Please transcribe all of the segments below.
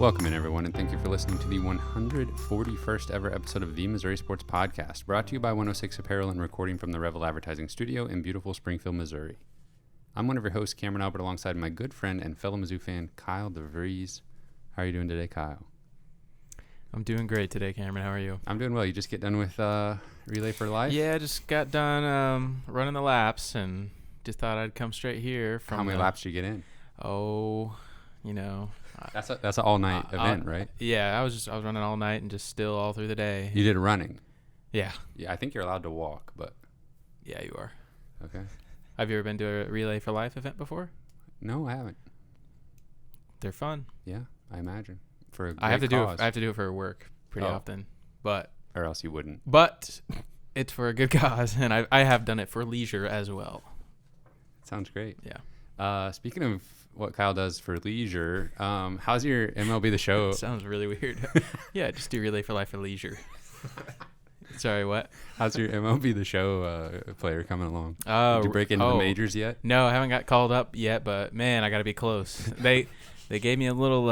Welcome in, everyone, and thank you for listening to the 141st ever episode of the Missouri Sports Podcast, brought to you by 106 Apparel and recording from the Revel Advertising Studio in beautiful Springfield, Missouri. I'm one of your hosts, Cameron Albert, alongside my good friend and fellow Mizzou fan, Kyle DeVries. How are you doing today, Kyle? I'm doing great today, Cameron. How are you? I'm doing well. You just get done with Relay for Life? Yeah, I just got done running the laps and just thought I'd come straight here. How many laps did you get in? Oh, you know. That's an all-night event, right? Yeah, I was running all night and just still all through the day. You did running? Yeah. Yeah, I think you're allowed to walk, but... Yeah, you are. Okay. Have you ever been to a Relay for Life event before? No, I haven't. They're fun. Yeah, I imagine. For a great I have to cause. do it for work pretty often, but... Or else you wouldn't. But it's for a good cause, and I have done it for leisure as well. Sounds great. Yeah. Speaking of what Kyle does for leisure, how's your MLB The Show? Sounds really weird. Yeah, just do Relay for Life for leisure. Sorry, what? How's your MLB The Show player coming along? Did you break into the majors yet? No, I haven't got called up yet, but man, I got to be close. They gave me a little.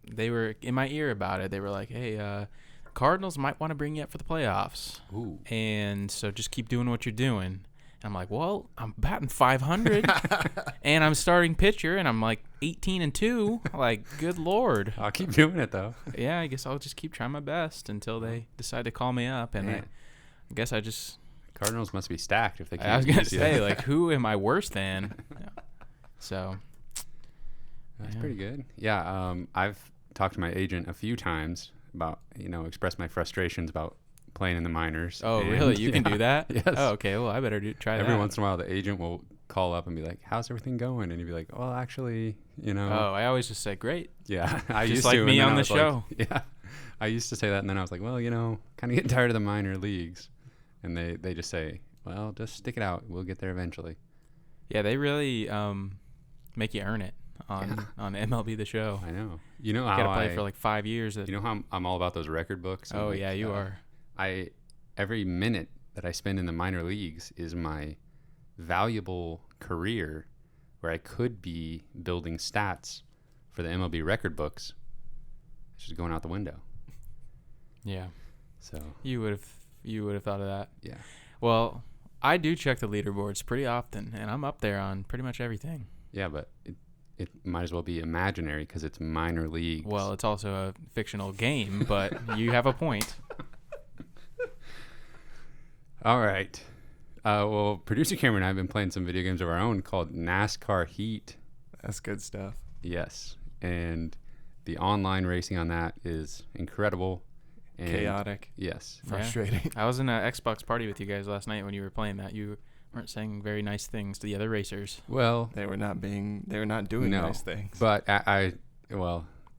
They were in my ear about it. They were like, "Hey, Cardinals might want to bring you up for the playoffs." Ooh. And so just keep doing what you're doing. And I'm like, well, I'm batting 500, and I'm starting pitcher, and I'm like 18-2. Like, good Lord. I'll keep doing it though. Yeah, I guess I'll just keep trying my best until they decide to call me up, and I guess I just. Cardinals must be stacked if they can't. I was gonna say, like, who am I worse than? Yeah. So. That's pretty good. Yeah, I've talked to my agent a few times about, express my frustrations about playing in the minors. Oh, really? You can do that? Yes. Oh, okay. Well, I better try that. Every once in a while, the agent will call up and be like, "How's everything going?" And you'd be like, "Well, actually, Oh, I always just say, "Great." Yeah, I just used like to. me on the show. Like, yeah, I used to say that, and then I was like, "Well, kind of getting tired of the minor leagues," and they just say, "Well, just stick it out. We'll get there eventually." Yeah, they really make you earn it on MLB The Show. I know. You know how you gotta play for like 5 years. You know how I'm all about those record books. Oh yeah, you are. Every minute that I spend in the minor leagues is my valuable career where I could be building stats for the MLB record books. It's just going out the window. Yeah. So you would have thought of that. Yeah. Well, I do check the leaderboards pretty often, and I'm up there on pretty much everything. Yeah, but it might as well be imaginary because it's minor leagues. Well, it's also a fictional game, but you have a point. All right. Well, producer Cameron and I have been playing some video games of our own called NASCAR Heat. That's good stuff. Yes. And the online racing on that is incredible. And chaotic. Yes. Frustrating. Yeah. I was in an Xbox party with you guys last night when you were playing that. You weren't saying very nice things to the other racers. Well, they were not doing nice things. But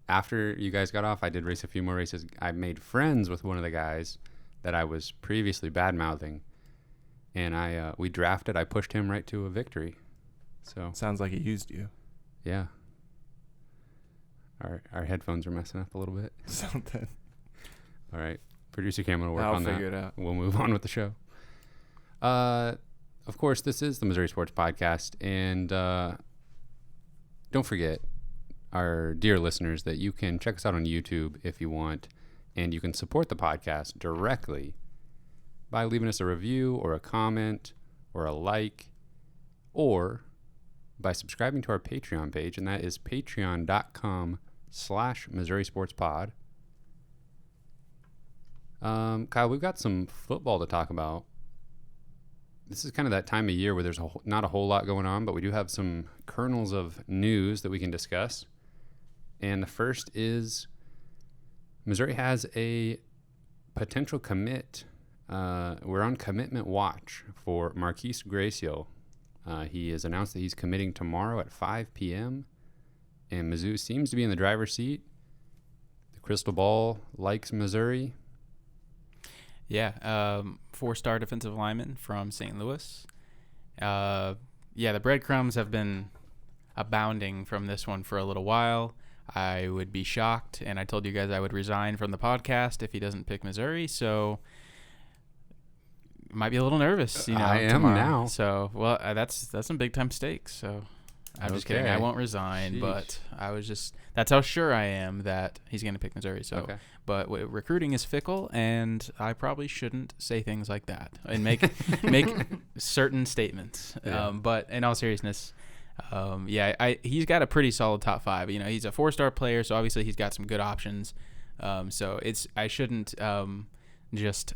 after you guys got off, I did race a few more races. I made friends with one of the guys that I was previously bad-mouthing, and we drafted. I pushed him right to a victory. So sounds like he used you. Yeah. Our headphones are messing up a little bit. Something. All right, producer Cameron will work on that. I'll figure it out. We'll move on with the show. Of course, this is the Missouri Sports Podcast, and don't forget, our dear listeners, that you can check us out on YouTube if you want. And you can support the podcast directly by leaving us a review or a comment or a like, or by subscribing to our Patreon page, and that is patreon.com/Missouri Sports Pod. Kyle, we've got some football to talk about. This is kind of that time of year where there's not a whole lot going on, but we do have some kernels of news that we can discuss. And the first is Missouri has a potential commit. We're on commitment watch for Marquis Gracial. He has announced that he's committing tomorrow at 5 p.m., and Mizzou seems to be in the driver's seat. The crystal ball likes Missouri. Yeah, 4-star defensive lineman from St. Louis. The breadcrumbs have been abounding from this one for a little while. I would be shocked, and I told you guys I would resign from the podcast if he doesn't pick Missouri, so might be a little nervous, I am tomorrow. now. So, well, that's some big-time stakes, so I'm just kidding. I won't resign, but that's how sure I am that he's going to pick Missouri. So, but recruiting is fickle, and I probably shouldn't say things like that and make certain statements. Yeah. But in all seriousness, he's got a pretty solid top 5. You know, he's a 4-star player, so obviously he's got some good options. So I shouldn't just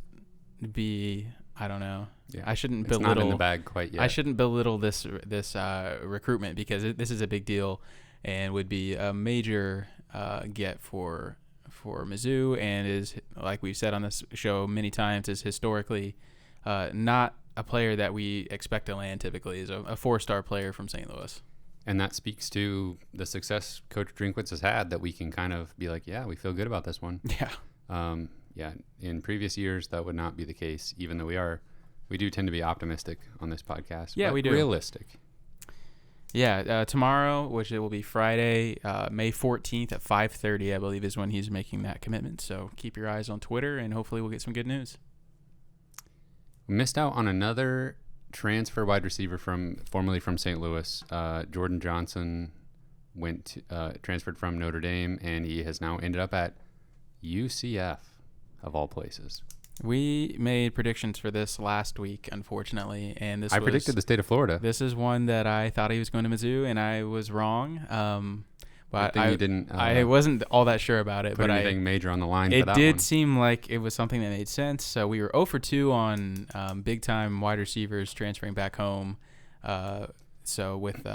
be, I don't know. Yeah. I shouldn't It's belittle. not in the bag quite yet. I shouldn't belittle this recruitment because this is a big deal and would be a major get for Mizzou, and is, like we've said on this show many times, is historically not a player that we expect to land typically. Is a 4-star player from St. Louis. And that speaks to the success Coach Drinkwitz has had, that we can kind of be like, yeah, we feel good about this one. Yeah. In previous years, that would not be the case, even though we do tend to be optimistic on this podcast. Yeah, but we do. Realistic. Yeah, tomorrow, which it will be Friday, May 14th at 5:30, I believe, is when he's making that commitment. So keep your eyes on Twitter, and hopefully we'll get some good news. We missed out on another transfer wide receiver formerly from St. Louis. Jordan Johnson transferred from Notre Dame, and he has now ended up at UCF, of all places. We made predictions for this last week, unfortunately, and I predicted the state of Florida. This is one that I thought he was going to Mizzou, and I was wrong. But you didn't. I wasn't all that sure about it. Put but anything major on the line. For it that did one. seem like it was something that made sense. So we were 0 for 2 on big-time wide receivers transferring back home. So with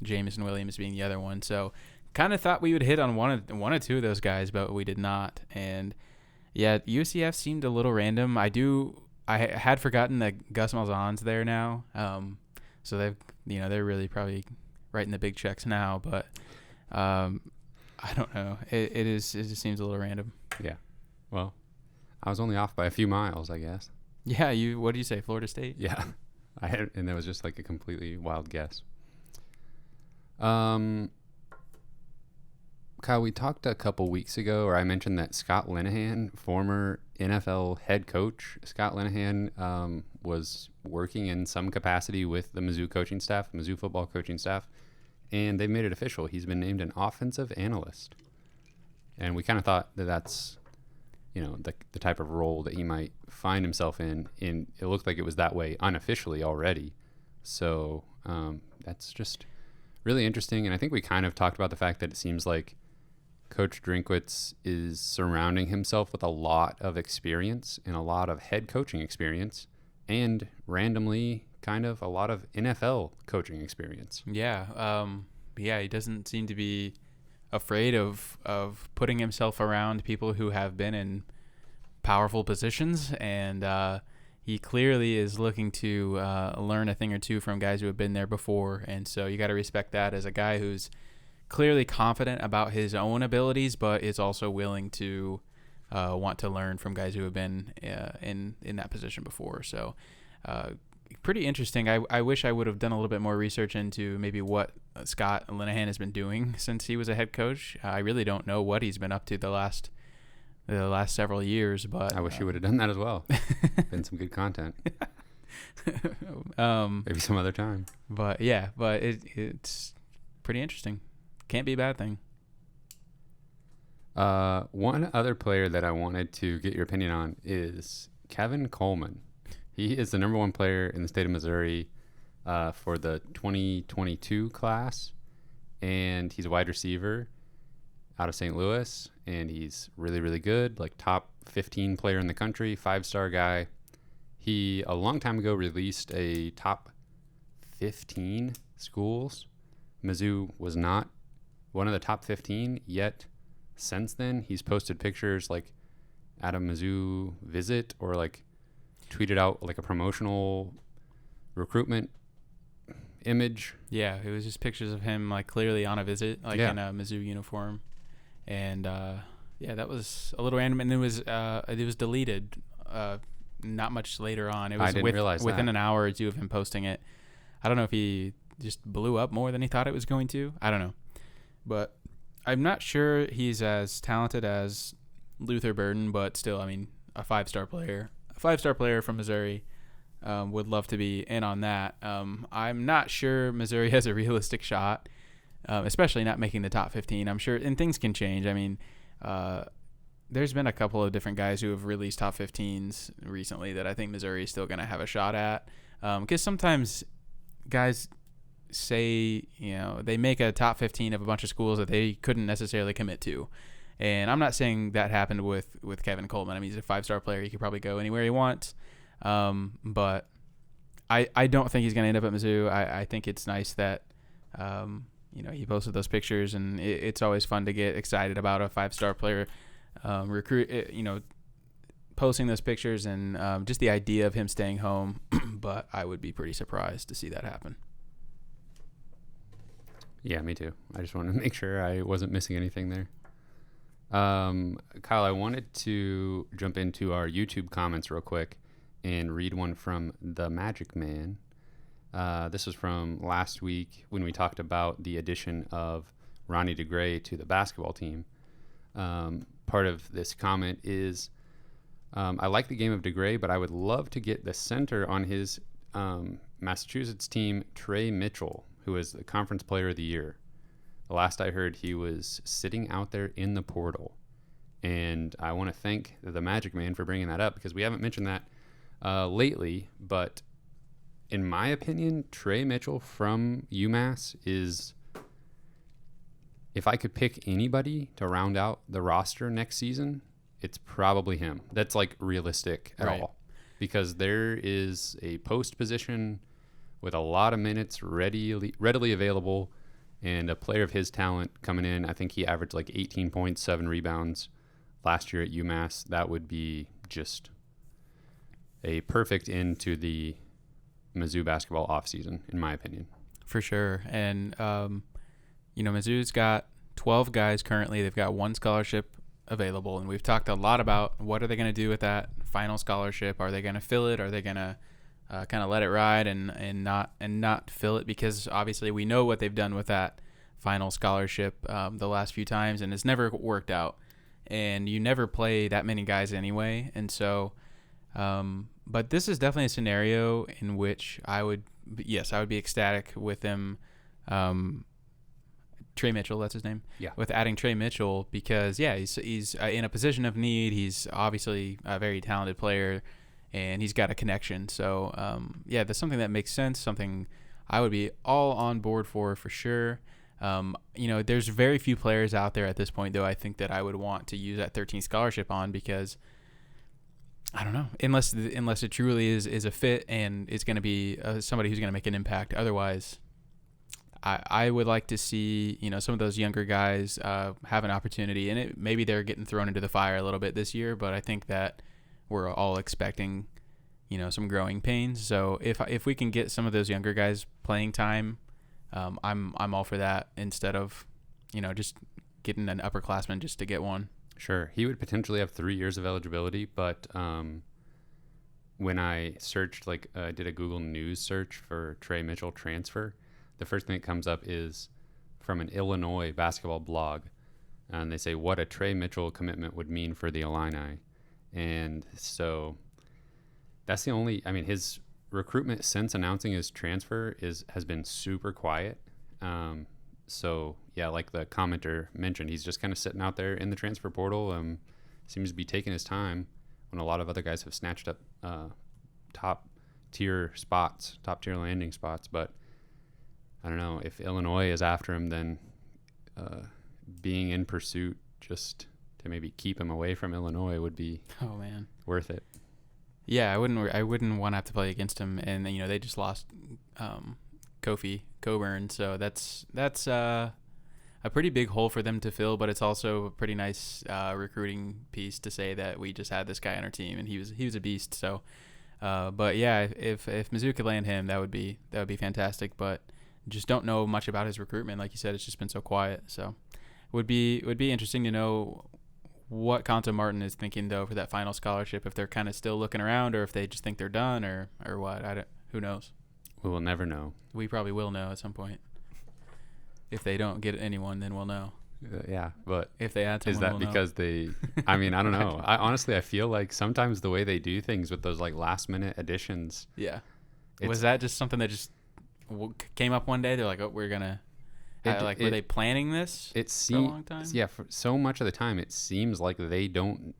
Jameson Williams being the other one, so kind of thought we would hit on one or two of those guys, but we did not. And yeah, UCF seemed a little random. I had forgotten that Gus Malzahn's there now. So they're really probably writing the big checks now, but I don't know. It just seems a little random. Yeah. Well, I was only off by a few miles, I guess. Yeah. What did you say? Florida State? Yeah. And that was just like a completely wild guess. Kyle, we talked a couple weeks ago, or I mentioned that Scott Linehan, former NFL head coach, Scott Linehan was working in some capacity with the Mizzou coaching staff, Mizzou football coaching staff, and they made it official. He's been named an offensive analyst. And we kind of thought that that's, the type of role that he might find himself in. And it looked like it was that way unofficially already. So that's just really interesting. And I think we kind of talked about the fact that it seems like Coach Drinkwitz is surrounding himself with a lot of experience and a lot of head coaching experience, and randomly kind of a lot of NFL coaching experience. Yeah. He doesn't seem to be afraid of putting himself around people who have been in powerful positions, and he clearly is looking to learn a thing or two from guys who have been there before. And so you got to respect that as a guy who's clearly confident about his own abilities, but is also willing to want to learn from guys who have been in that position before. So pretty interesting. I wish I would have done a little bit more research into maybe what Scott Linehan has been doing since he was a head coach. I really don't know what he's been up to the last several years, but I wish you would have done that as well. Been some good content. Maybe some other time. But yeah, it's pretty interesting. Can't be a bad thing. One other player that I wanted to get your opinion on is Kevin Coleman. He is the number 1 player in the state of Missouri for the 2022 class, and he's a wide receiver out of St. Louis, and he's really, really good, like top 15 player in the country, 5-star guy. He, a long time ago, released a top 15 schools. Mizzou was not one of the top 15, yet since then he's posted pictures like at a Mizzou visit, or like tweeted out like a promotional recruitment image. Yeah, it was just pictures of him like clearly on a visit, like in a Mizzou uniform. And that was a little random, and it was deleted not much later on. It was I didn't realize within that. an hour or two of him posting it. I don't know if he just blew up more than he thought it was going to. I don't know. But I'm not sure he's as talented as Luther Burden, but still, I mean, a 5-star player. A 5-star player from Missouri. would love to be in on that. I'm not sure Missouri has a realistic shot, especially not making the top 15. I'm sure, and things can change. I mean, there's been a couple of different guys who have released top 15s recently that I think Missouri is still going to have a shot at. Because sometimes guys say, they make a top 15 of a bunch of schools that they couldn't necessarily commit to. And I'm not saying that happened with Kevin Coleman. I mean, he's a 5-star player. He could probably go anywhere he wants. But I don't think he's going to end up at Mizzou. I think it's nice that, he posted those pictures, and it's always fun to get excited about a 5-star player posting those pictures and just the idea of him staying home. But I would be pretty surprised to see that happen. Yeah, me too. I just wanted to make sure I wasn't missing anything there. Kyle, I wanted to jump into our YouTube comments real quick and read one from the Magic Man. This was from last week when we talked about the addition of Ronnie DeGray to the basketball team. Part of this comment is, I like the game of DeGray, but I would love to get the center on his Massachusetts team, Trey Mitchell, who is the conference player of the year. The last I heard, he was sitting out there in the portal. And I want to thank the Magic Man for bringing that up, because we haven't mentioned that lately. But in my opinion, Trey Mitchell from UMass is, if I could pick anybody to round out the roster next season, it's probably him. That's like realistic at all, because there is a post position with a lot of minutes readily available, and a player of his talent coming in. I think he averaged like 18 points, 7 rebounds last year at UMass. That would be just a perfect end to the Mizzou basketball offseason, in my opinion. For sure. And, Mizzou's got 12 guys currently. They've got 1 scholarship available, and we've talked a lot about what are they going to do with that final scholarship. Are they going to fill it? Are they going to kind of let it ride and not fill it? Because obviously we know what they've done with that final scholarship the last few times, and it's never worked out. And you never play that many guys anyway. And so, but this is definitely a scenario in which I would be ecstatic with them. Trey Mitchell, that's his name. Yeah. With adding Trey Mitchell, because he's in a position of need. He's obviously a very talented player, and he's got a connection. So, that's something that makes sense, something I would be all on board for sure. There's very few players out there at this point, though, I think that I would want to use that 13th scholarship on, because I don't know, unless it truly is a fit and it's going to be somebody who's going to make an impact. Otherwise, I would like to see, some of those younger guys have an opportunity, and maybe they're getting thrown into the fire a little bit this year, but I think that we're all expecting, some growing pains. So if we can get some of those younger guys playing time, I'm all for that, instead of, just getting an upperclassman just to get one. Sure. He would potentially have 3 years of eligibility, but when I searched, did a Google News search for Trey Mitchell transfer, the first thing that comes up is from an Illinois basketball blog, and they say what a Trey Mitchell commitment would mean for the Illini. And so that's the only, his recruitment since announcing his transfer has been super quiet. So yeah, like the commenter mentioned, he's just kind of sitting out there in the transfer portal. Seems to be taking his time when a lot of other guys have snatched up top tier landing spots. But I don't know, if Illinois is after him, then being in pursuit just to maybe keep him away from Illinois would be worth it. Yeah, I wouldn't want to have to play against him, and they just lost Kofi Coburn, so that's a pretty big hole for them to fill. But it's also a pretty nice recruiting piece to say that we just had this guy on our team, and he was a beast. So, but yeah, if Mizzou could land him, that would be fantastic. But just don't know much about his recruitment, like you said. It's just been so quiet. So, would be interesting to know what Conto Martin is thinking, though, for that final scholarship, if they're kind of still looking around, or if they just think they're done, or what. Who knows? We will never know. We probably will know at some point. If they don't get anyone, then we'll know. Yeah, but If they add someone, is that we'll know. because they? I mean, I don't know. I feel like sometimes the way they do things with those like last minute additions. Yeah. Was that just something that just came up one day? They're like, oh, we're gonna. Were they planning this for a long time? Yeah, for so much of the time it seems like they don't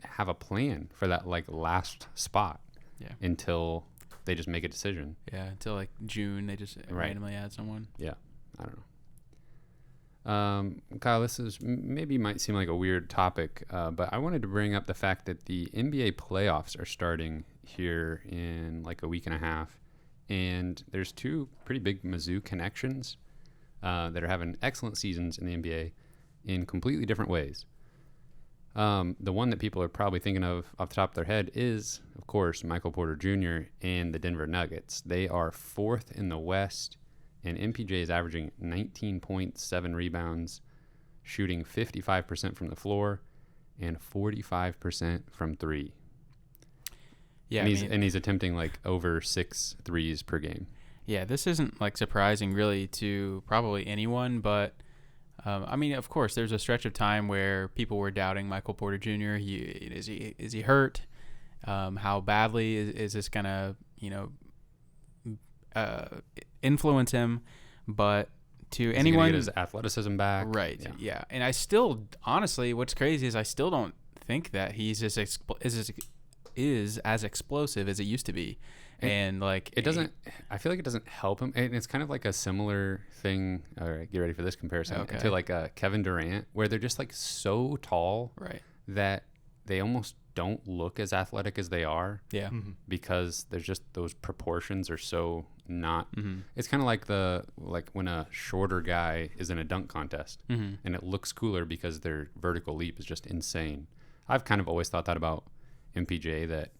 have a plan for that like last spot. Yeah. Until they just make a decision. Yeah, until like June they just randomly add someone. Yeah, I don't know. Kyle, this is maybe might seem like a weird topic, but I wanted to bring up the fact that the NBA playoffs are starting here in like a week and a half, and there's two pretty big Mizzou connections that are having excellent seasons in the NBA in completely different ways. The one that people are probably thinking of off the top of their head is, of course, Michael Porter Jr. and the Denver Nuggets. They are fourth in the West, and MPJ is averaging 19.7 rebounds, shooting 55% from the floor and 45% from three. Yeah, and he's attempting like over 6 threes per game. Yeah, this isn't like surprising really to probably anyone, but I mean, of course, there's a stretch of time where people were doubting Michael Porter Jr. Is he hurt? How badly is this gonna influence him? But to anyone, get his athleticism back, right? Yeah. And I still, honestly, what's crazy is I still don't think that he's is as explosive as it used to be. And like it doesn't, I feel like it doesn't help him. And it's kind of like a similar thing. All right, get ready for this comparison to like Kevin Durant, where they're just like so tall, right, that they almost don't look as athletic as they are. Yeah, because there's just those proportions are so not. It's kind of like when a shorter guy is in a dunk contest, and it looks cooler because their vertical leap is just insane. I've kind of always thought that about MPJ, that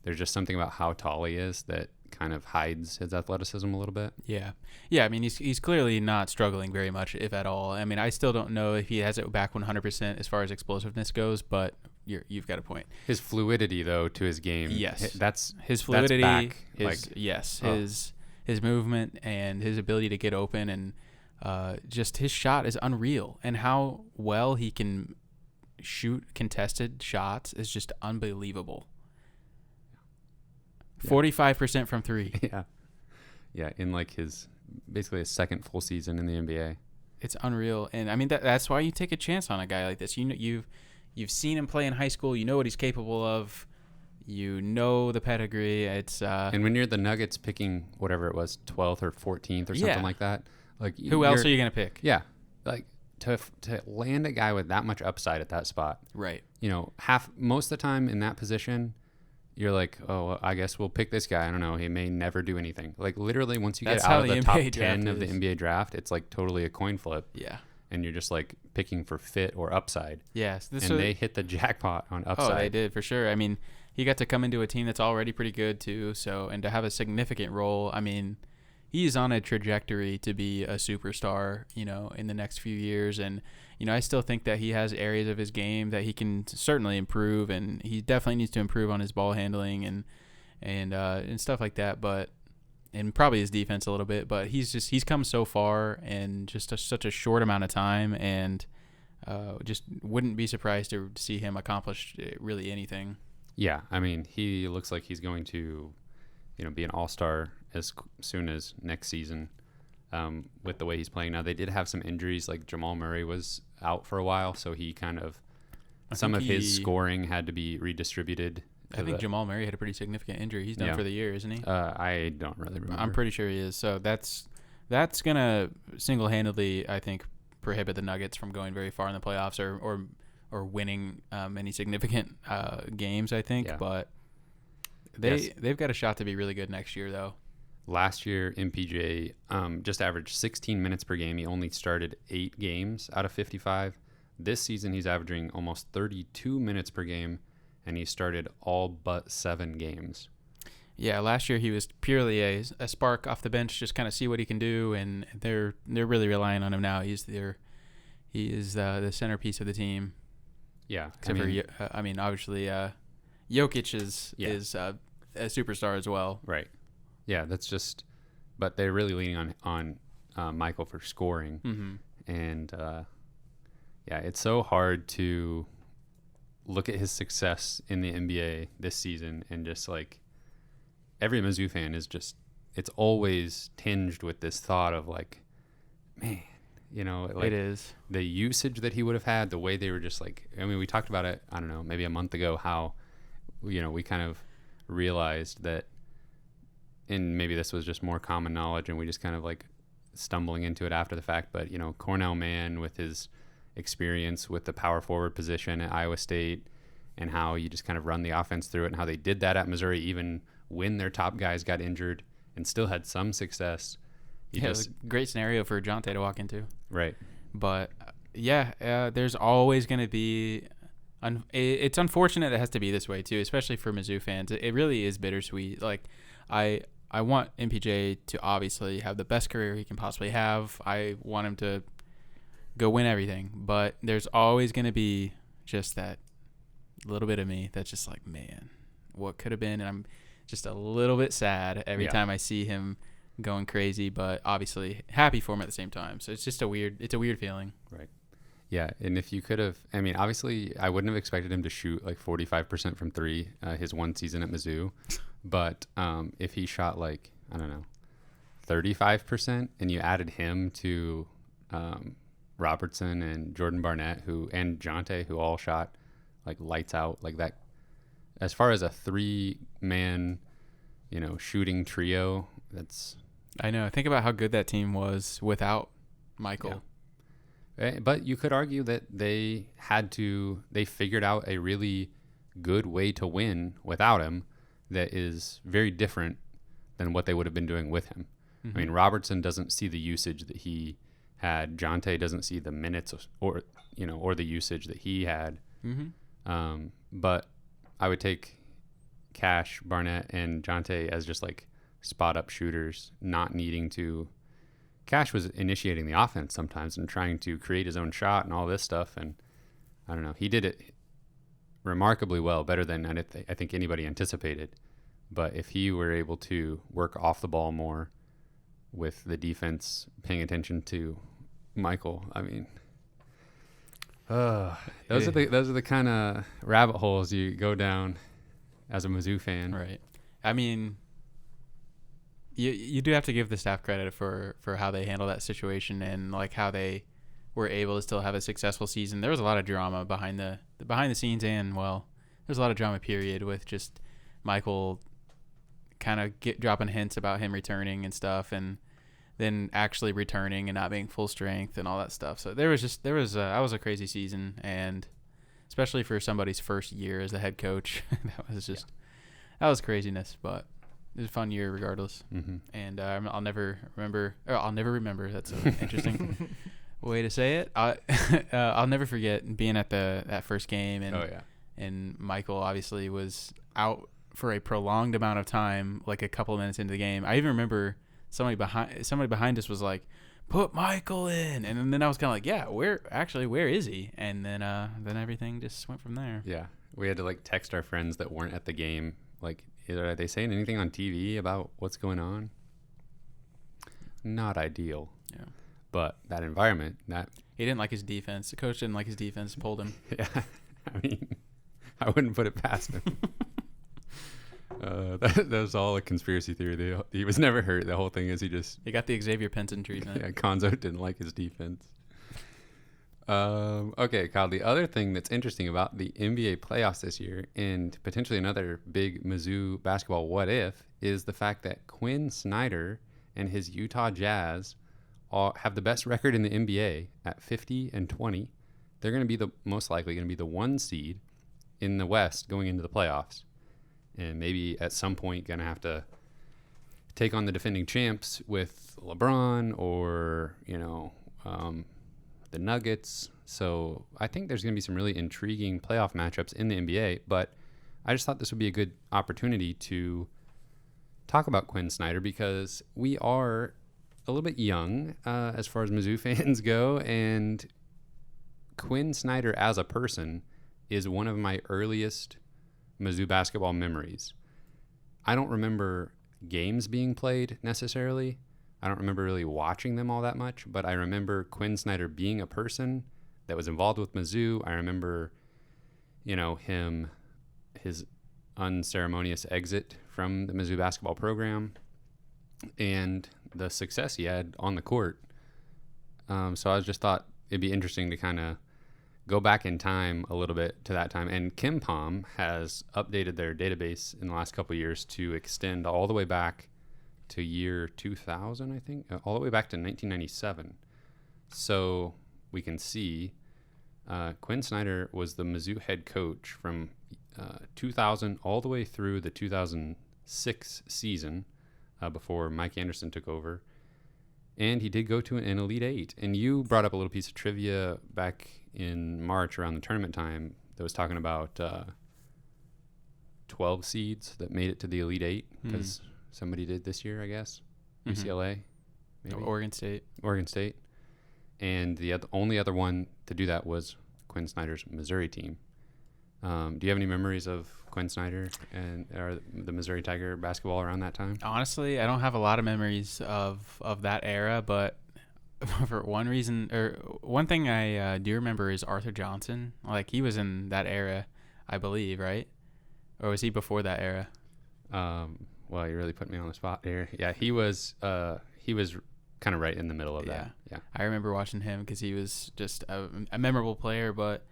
there's just something about how tall he is that kind of hides his athleticism a little bit. Yeah. I mean, he's clearly not struggling very much, if at all. I mean, I still don't know if he has it back 100% as far as explosiveness goes, but you've got a point. His fluidity, though, to his game. Yes. That's his fluidity. That's back. His movement and his ability to get open, and just his shot is unreal, and how well he can shoot contested shots is just unbelievable. 45% from three. Yeah. In like basically his second full season in the NBA. It's unreal, and I mean that's why you take a chance on a guy like this. You've seen him play in high school. You know what he's capable of. You know the pedigree. It's and when you're the Nuggets picking whatever it was, 12th or 14th or something like that, like who else are you gonna pick? Yeah, like to land a guy with that much upside at that spot, right? Most of the time in that position, you're like, oh, well, I guess we'll pick this guy. I don't know. He may never do anything. Like literally, once you get out of the top 10 of the NBA draft, it's like totally a coin flip. Yeah. And you're just like picking for fit or upside. Yes. They hit the jackpot on upside. Oh, they did for sure. I mean, he got to come into a team that's already pretty good too. So, and to have a significant role, I mean, he's on a trajectory to be a superstar, in the next few years. And, I still think that he has areas of his game that he can certainly improve, and he definitely needs to improve on his ball handling and stuff like that. And probably his defense a little bit, but he's come so far in just such a short amount of time, and just wouldn't be surprised to see him accomplish really anything. Yeah. I mean, he looks like he's going to, be an all-star as soon as next season. With the way he's playing now. They did have some injuries, like Jamal Murray was out for a while, so he kind of some of his scoring had to be redistributed. I think Jamal Murray had a pretty significant injury. He's done for the year, isn't he? I don't really remember. I'm pretty sure he is. So that's gonna single-handedly, I think, prohibit the Nuggets from going very far in the playoffs or winning any significant games. I think, but they've got a shot to be really good next year, though. Last year, MPJ just averaged 16 minutes per game. He only started 8 games out of 55. This season, he's averaging almost 32 minutes per game, and he started all but 7 games. Yeah, last year he was purely a spark off the bench, just kind of see what he can do, and they're really relying on him now. He is the centerpiece of the team. Yeah, obviously, Jokic is a superstar as well. Right. Yeah, that's just, but they're really leaning on Michael for scoring, and Yeah, it's so hard to look at his success in the NBA this season and just like every Mizzou fan is just, it's always tinged with this thought of like, man, you know, like It is. the usage that he would have had, the way they were just like, I mean, we talked about it, I don't know, maybe a month ago, how, you know, we kind of realized that, and maybe this was just more common knowledge and we just kind of like stumbling into it after the fact, but, you know, Cornell Mann with his experience with the power forward position at Iowa State and how you just kind of run the offense through it and how they did that at Missouri even when their top guys got injured and still had some success. It was a great scenario for Jonte to walk into. Right. But there's always going to be it's unfortunate it has to be this way too, especially for Mizzou fans. It really is bittersweet. Like I want MPJ to obviously have the best career he can possibly have. I want him to go win everything, but there's always going to be just that little bit of me that's just like, man, what could have been? And I'm just a little bit sad every time I see him going crazy, but obviously happy for him at the same time. So it's just a weird feeling. Right. Yeah. And if you could have, I mean, obviously I wouldn't have expected him to shoot like 45% from three, his one season at Mizzou, but if he shot like, I don't know, 35% and you added him to Robertson and Jordan Barnett and Jonte, who all shot like lights out like that, as far as a 3-man, you know, shooting trio, that's, I know. Think about how good that team was without Michael. Yeah. But you could argue that they figured out a really good way to win without him that is very different than what they would have been doing with him. Mm-hmm. I mean, Robertson doesn't see the usage that he had. Jonte doesn't see the minutes or the usage that he had. Mm-hmm. But I would take Cash, Barnett, and Jonte as just like spot up shooters, not needing to. Cash was initiating the offense sometimes and trying to create his own shot and all this stuff. And I don't know, he did it remarkably well, better than I think anybody anticipated. But if he were able to work off the ball more with the defense paying attention to Michael, I mean, those are the kind of rabbit holes you go down as a Mizzou fan. Right. I mean, you do have to give the staff credit for how they handle that situation and like how they were able to still have a successful season. There was a lot of drama behind the scenes, and well, there's a lot of drama period with just Michael kind of dropping hints about him returning and stuff, and then actually returning and not being full strength and all that stuff. So that was a crazy season, and especially for somebody's first year as the head coach, that was craziness, but it was a fun year regardless. Mm-hmm. And I'll never remember. That's an interesting way to say it. I'll never forget being at that first game, and and Michael obviously was out for a prolonged amount of time, like a couple of minutes into the game. I even remember somebody behind us was like, "Put Michael in," and then I was kind of like, "Yeah, where is he?" And then everything just went from there. Yeah, we had to like text our friends that weren't at the game, like, are they saying anything on TV about what's going on? Not ideal. Yeah. But that environment, he didn't like his defense. The coach didn't like his defense. Pulled him. Yeah, I mean, I wouldn't put it past him. That was all a conspiracy theory. He was never hurt. The whole thing is he got the Xavier Penton treatment. Yeah, Konzo didn't like his defense. Okay, Kyle, the other thing that's interesting about the NBA playoffs this year, and potentially another big Mizzou basketball what if, is the fact that Quinn Snyder and his Utah Jazz have the best record in the NBA at 50-20. They're going to be most likely going to be the 1 seed in the West going into the playoffs, and maybe at some point going to have to take on the defending champs with LeBron or the Nuggets. So I think there's going to be some really intriguing playoff matchups in the NBA, but I just thought this would be a good opportunity to talk about Quinn Snyder because we are a little bit young as far as Mizzou fans go, and Quinn Snyder as a person is one of my earliest Mizzou basketball memories. I don't remember games being played necessarily. I don't remember really watching them all that much, but I remember Quinn Snyder being a person that was involved with Mizzou. I remember, his unceremonious exit from the Mizzou basketball program and the success he had on the court. So I just thought it'd be interesting to kind of go back in time a little bit to that time. And KenPom has updated their database in the last couple of years to extend all the way back to year 2000, I think, all the way back to 1997. So we can see Quinn Snyder was the Mizzou head coach from 2000 all the way through the 2006 season before Mike Anderson took over. And he did go to an Elite Eight. And you brought up a little piece of trivia back in March around the tournament time that was talking about 12 seeds that made it to the Elite Eight because somebody did this year, I guess. UCLA, maybe? Oregon State. And the only other one to do that was Quinn Snyder's Missouri team. Do you have any memories of Quinn Snyder or the Missouri Tiger basketball around that time? Honestly, I don't have a lot of memories of that era, but for one reason, or one thing I do remember is Arthur Johnson. Like, he was in that era, I believe, right? Or was he before that era? Well, you really put me on the spot here. Yeah, he was kind of right in the middle of that. Yeah. I remember watching him because he was just a memorable player, but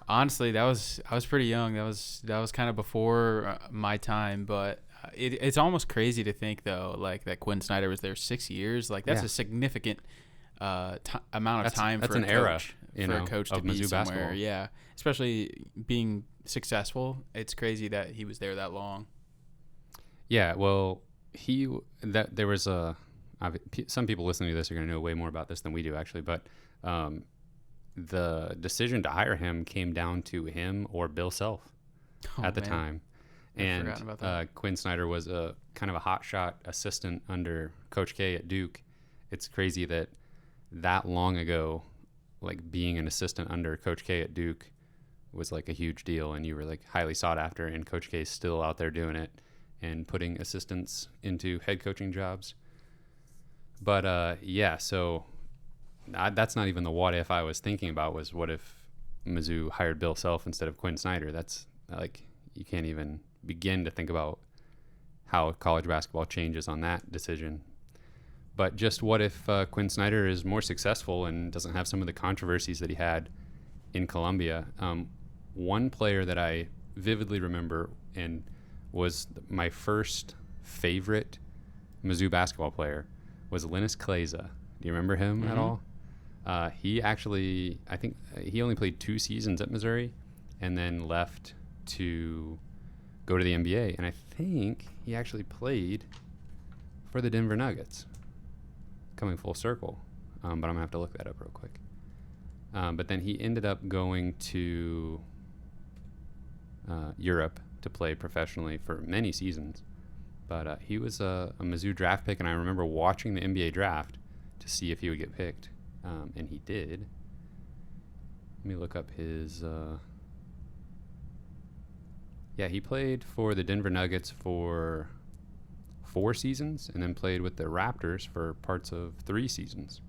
honestly, I was pretty young. That was kind of before my time, but it's almost crazy to think though, like that Quinn Snyder was there 6 years. Like that's a significant amount of time for an era, for a coach to be Mizzou somewhere. basketball. Yeah, especially being successful. It's crazy that he was there that long. Yeah, well, there was some people listening to this are going to know way more about this than we do actually, but the decision to hire him came down to him or Bill Self at the time. And Quinn Snyder was a kind of a hotshot assistant under Coach K at Duke. It's crazy that long ago, like being an assistant under Coach K at Duke was like a huge deal, and you were like highly sought after, and Coach K is still out there doing it and putting assistants into head coaching jobs. But so that's not even the what if I was thinking about, was what if Mizzou hired Bill Self instead of Quinn Snyder. That's like, you can't even begin to think about how college basketball changes on that decision. But just what if Quinn Snyder is more successful and doesn't have some of the controversies that he had in Columbia? One player that I vividly remember and was my first favorite Mizzou basketball player was Nils Kleza. Do you remember him at all? He actually, I think he only played 2 seasons at Missouri and then left to go to the NBA. And I think he actually played for the Denver Nuggets, coming full circle. But I'm going to have to look that up real quick. But then he ended up going to Europe to play professionally for many seasons. But he was a Mizzou draft pick, and I remember watching the NBA draft to see if he would get picked. And he did. Let me look up his... he played for the Denver Nuggets for 4 seasons and then played with the Raptors for parts of 3 seasons.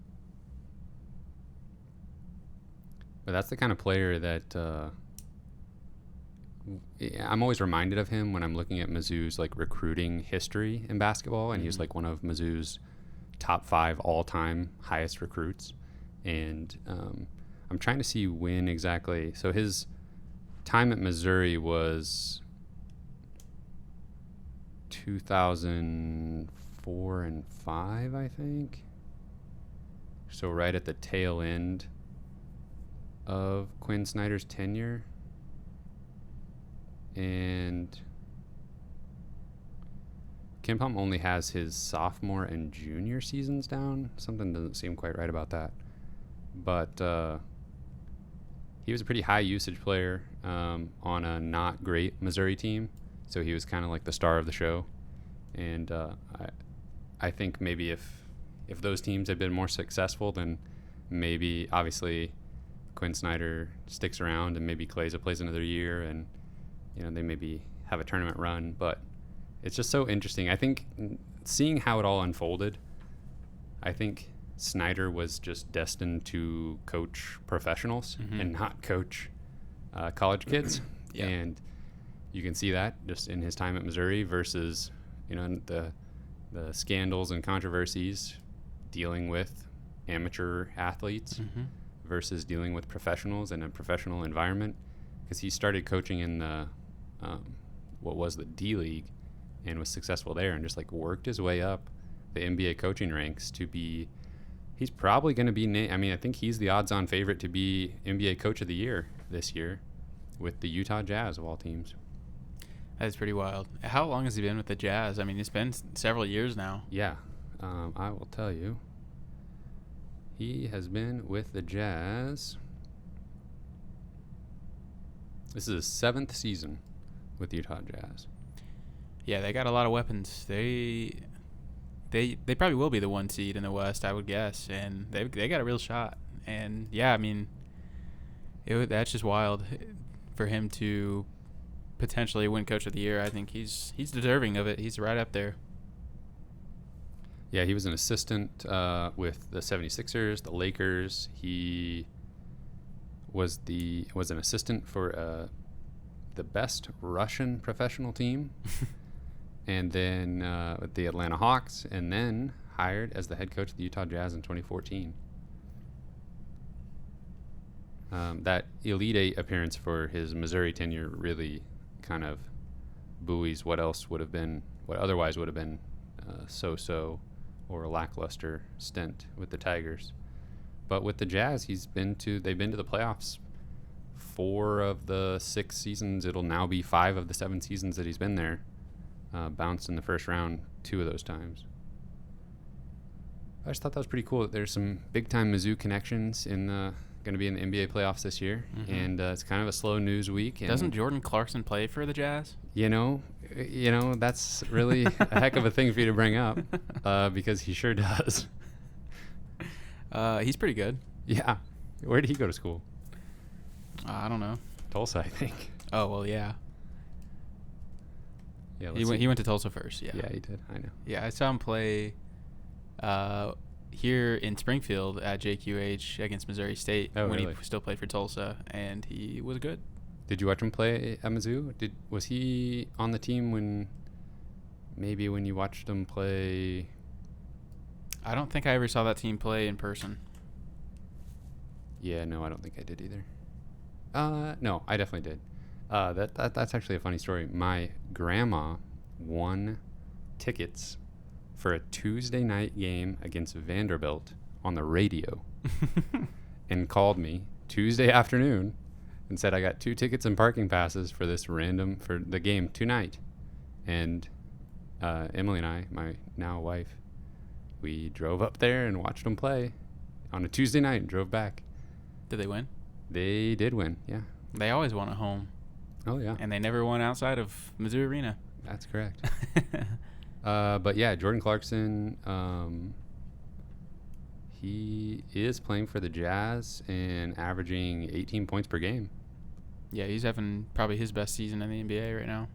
But that's the kind of player that I'm always reminded of him when I'm looking at Mizzou's like recruiting history in basketball, and he's like one of Mizzou's top 5 all-time highest recruits. And I'm trying to see when exactly. So his time at Missouri was 2004 and 5, I think. So right at the tail end of Quinn Snyder's tenure. And KenPom only has his sophomore and junior seasons down. Something doesn't seem quite right about that. But he was a pretty high usage player on a not great Missouri team. So he was kind of like the star of the show. And I think maybe if those teams had been more successful, then maybe obviously Quinn Snyder sticks around and maybe Kleza plays another year and they maybe have a tournament run. But it's just so interesting. I think seeing how it all unfolded, I think Snyder was just destined to coach professionals and not coach college kids. Yeah. And you can see that just in his time at Missouri versus, the scandals and controversies dealing with amateur athletes versus dealing with professionals in a professional environment. Because he started coaching in the what was the D League and was successful there, and just like worked his way up the NBA coaching ranks to be. He's probably going to be. I think he's the odds-on favorite to be NBA Coach of the Year this year, with the Utah Jazz of all teams. That's pretty wild. How long has he been with the Jazz? I mean, it's been several years now. Yeah, I will tell you. He has been with the Jazz. This is his 7th season with the Utah Jazz. Yeah, they got a lot of weapons. They probably will be the 1 seed in the West, I would guess, and they got a real shot. And yeah, I mean, that's just wild for him to potentially win Coach of the Year. I think he's deserving of it. He's right up there. Yeah, he was an assistant with the 76ers, the Lakers. He was an assistant for the best Russian professional team. And then with the Atlanta Hawks, and then hired as the head coach of the Utah Jazz in 2014. That Elite Eight appearance for his Missouri tenure really kind of buoys what otherwise would have been so-so or a lackluster stint with the Tigers. But with the Jazz, they've been to the playoffs 4 of the 6 seasons. It'll now be 5 of the 7 seasons that he's been there. Bounced in the first round 2 of those times. I just thought that was pretty cool that there's some big-time Mizzou connections going to be in the NBA playoffs this year, and it's kind of a slow news week. And doesn't Jordan Clarkson play for the Jazz? That's really a heck of a thing for you to bring up, because he sure does. He's pretty good. Yeah. Where did he go to school? I don't know. Tulsa, I think. Oh, well, yeah. Yeah, he went to Tulsa first, yeah. Yeah, he did. I know. Yeah, I saw him play here in Springfield at JQH against Missouri State when really? he still played for Tulsa, and he was good. Did you watch him play at Mizzou? Was he on the team when you watched him play? I don't think I ever saw that team play in person. Yeah, no, I don't think I did either. No, I definitely did. That's actually a funny story. My grandma won tickets for a Tuesday night game against Vanderbilt on the radio and called me Tuesday afternoon and said, I got 2 tickets and parking passes for the game tonight. And Emily and I, my now wife, we drove up there and watched them play on a Tuesday night and drove back. Did they win? They did win, yeah. They always won at home. Oh, yeah. And they never won outside of Mizzou Arena. That's correct. But yeah, Jordan Clarkson, he is playing for the Jazz and averaging 18 points per game. Yeah, he's having probably his best season in the NBA right now.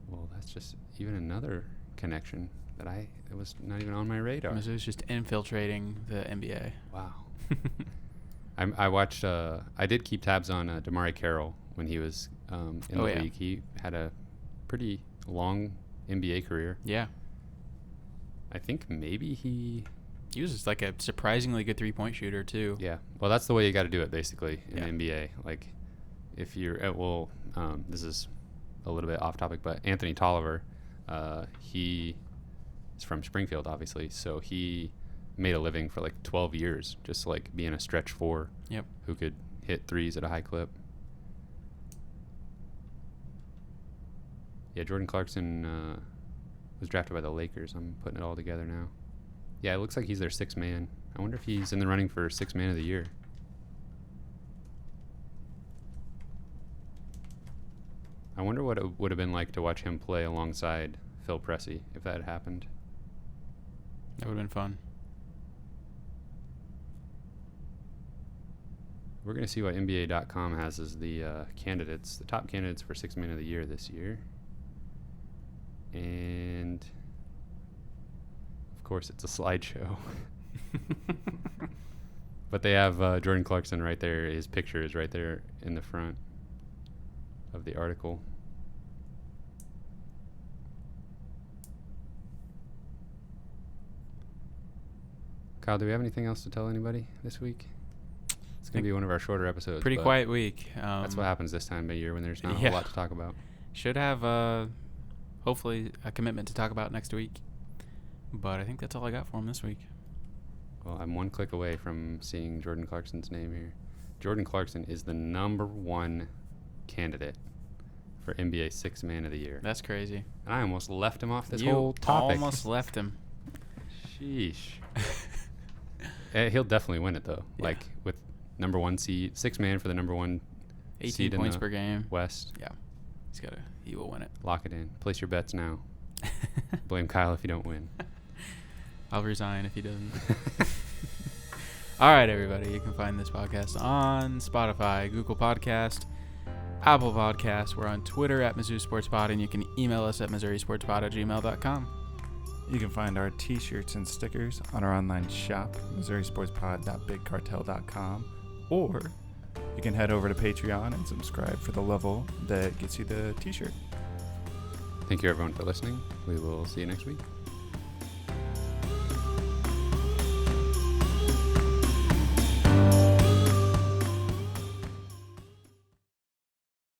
Well, that's just even another connection that it was not even on my radar. Mizzou's just infiltrating the NBA. Wow. I watched. I did keep tabs on DeMarre Carroll when he was in the league. He had a pretty long NBA career. Yeah. I think maybe he was just like a surprisingly good 3-point shooter too. Yeah. Well, that's the way you got to do it basically in the NBA. Like, if you're this is a little bit off topic, but Anthony Tolliver, he is from Springfield, obviously, so he made a living for like 12 years just like being a stretch 4 who could hit threes at a high clip. Yeah, Jordan Clarkson was drafted by the Lakers. I'm putting it all together now. Yeah, it looks like he's their 6th man. I wonder if he's in the running for 6th man of the year. I wonder what it would have been like to watch him play alongside Phil Pressey if that had happened. That would have been fun. We're going to see what NBA.com has as the candidates, the top candidates for 6th man of the year this year. And, of course, it's a slideshow. But they have Jordan Clarkson right there. His picture is right there in the front of the article. Kyle, do we have anything else to tell anybody this week? It's going to be one of our shorter episodes. Pretty quiet week. That's what happens this time of year when there's not a whole lot to talk about. Should have, hopefully, a commitment to talk about next week. But I think that's all I got for him this week. Well, I'm one click away from seeing Jordan Clarkson's name here. Jordan Clarkson is the #1 candidate for NBA Sixth Man of the Year. That's crazy. And I almost left him off this whole topic. Almost left him. Sheesh. He'll definitely win it, though. Yeah. Like, with #1 seed, Sixth Man for the #1 18 seed points in the per game. West. Yeah. He will win it. Lock it in. Place your bets now. Blame Kyle if you don't win. I'll resign if he doesn't. All right, everybody. You can find this podcast on Spotify, Google Podcast, Apple Podcast. We're on Twitter at Mizzou Sports Pod, and you can email us at MissouriSportsPod@gmail.com. You can find our t-shirts and stickers on our online shop, MissouriSportsPod.BigCartel.com, or you can head over to Patreon and subscribe for the level that gets you the t-shirt. Thank you, everyone, for listening. We will see you next week.